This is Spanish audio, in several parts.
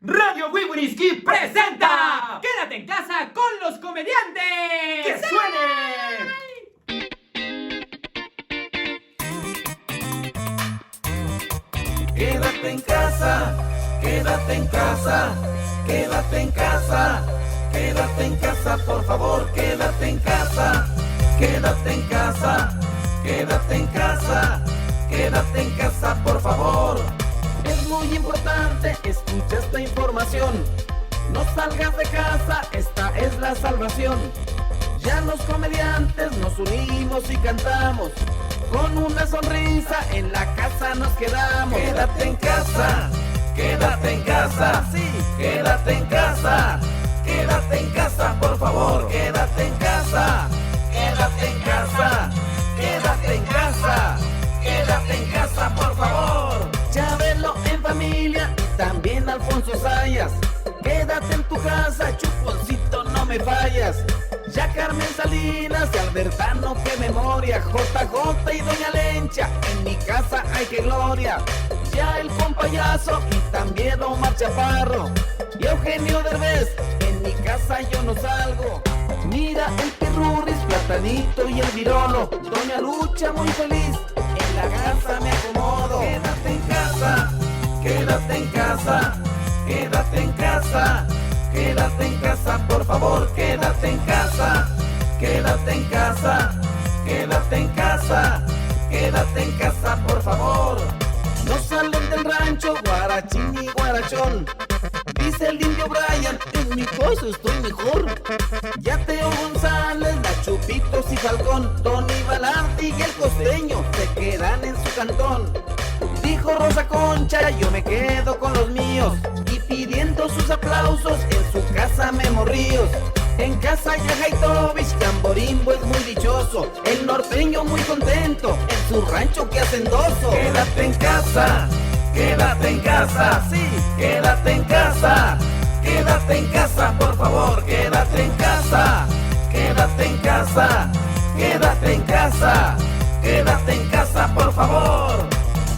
Radio Wiburiski presenta ¡Quédate en casa con los comediantes! ¡Que suene! Quédate en casa, quédate en casa, quédate en casa, quédate en casa, por favor, quédate en casa, quédate en casa, quédate en casa, quédate en casa, por favor. Es muy importante, escucha esta información. No salgas de casa, esta es la salvación. Ya los comediantes nos unimos y cantamos. Con una sonrisa en la casa nos quedamos. Quédate en casa, quédate en casa, sí, quédate en casa, quédate en casa, por favor, quédate en casa, quédate en casa, quédate en casa, quédate en casa, por favor. Chabelo en familia y también Alfonso Sayas. Quédate en tu casa, Chuponcito, no me fallas. Ya Carmen Salinas y Albertano, qué memoria. JJ y Doña Lencha, en mi casa hay que gloria. Ya el Compayazo y también Omar Chaparro. Y Eugenio Derbez, en mi casa yo no salgo. Mira el Pirurris, Platanito y el Virolo. Doña Lucha muy feliz, en la casa me acomodo. Quédate en casa, quédate en casa, quédate en casa, quédate en casa, por favor, quédate en casa, quédate en casa, quédate en casa, quédate en casa, por favor. No salen del rancho, guarachín y guarachón. Dice el indio Brian, en mi casa estoy mejor. Ya Teo González, la Chupitos y Falcón, Tony Balardi y el Costeño se quedan en su cantón. Dijo Rosa Concha, yo me quedo con los míos. Y pidiendo sus aplausos, en su casa Memo Ríos. En casa ya Haitovich, Tamborimbo es muy dichoso. El norteño muy contento, en su rancho que hacendoso. Quédate en casa, quédate en casa, sí, quédate en casa, quédate en casa, por favor, quédate en casa, quédate en casa, quédate en casa, quédate en casa, por favor.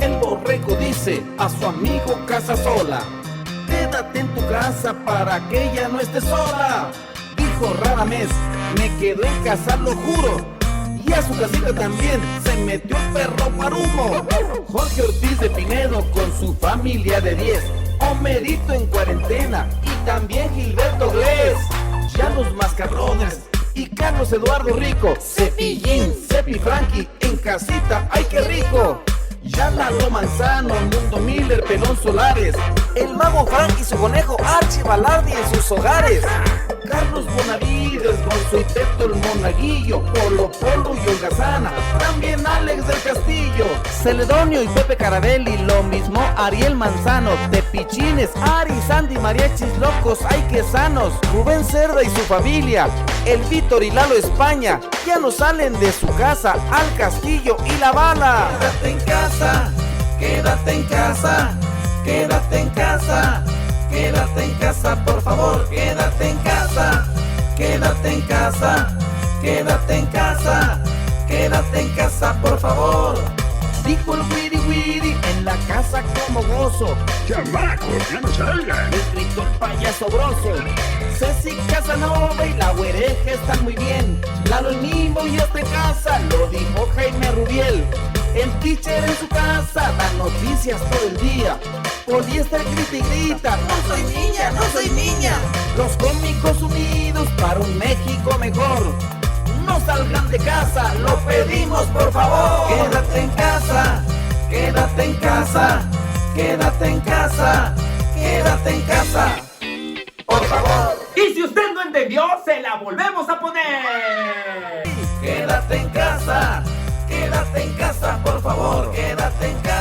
El borrego dice a su amigo Casasola, quédate en tu casa para que ella no esté sola. Dijo Radamés, me quedo en casa, lo juro. Y a su casita también se metió el perro Guarumo. Jorge Ortiz de Pinedo con su familia de 10. Homerito en cuarentena y también Gilberto Glés. Ya los Mascabrothers y Carlos Eduardo Rico. Cepillín, Cepi Frankie en casita, ¡ay qué rico! Ya Lalo Manzano, Mundo Miller, Pelón Solares. El Mago Frank y su conejo Archie Balardi en sus hogares. Carlos Bonavides, Gonzo y Teto el Monaguillo, Polo Polo y Holgazana, también Alex del Castillo, Celedonio y Pepe Carabelli, lo mismo Ariel Manzano, Tepichines, Ari, Sandy, Mariachis Locos, ay que sanos, Rubén Cerda y su familia, el Víctor y Lalo España, ya no salen de su casa, Al Castillo y La Bala. Quédate en casa, quédate en casa, quédate en casa, quédate en casa, por favor, quédate en casa, quédate en casa, quédate en casa, quédate en casa, por favor. Dijo el Wiri Wiri en la casa como gozo. ¡Chamacos, ya no salgan! Gritó el payaso broso. Ceci Casanova y la güereja están muy bien. Lalo el Mimo y esta casa, lo dijo Jaime Rubiel. El teacher en su casa da noticias todo el día. Poliéster grita y grita, no soy niña, no soy niña. Los cómicos unidos para un México mejor. No salgan de casa, lo pedimos por favor. Quédate en casa, quédate en casa, quédate en casa, quédate en casa, por favor. Y si usted no entendió, se la volvemos a poner. Quédate en casa, por favor, quédate en casa.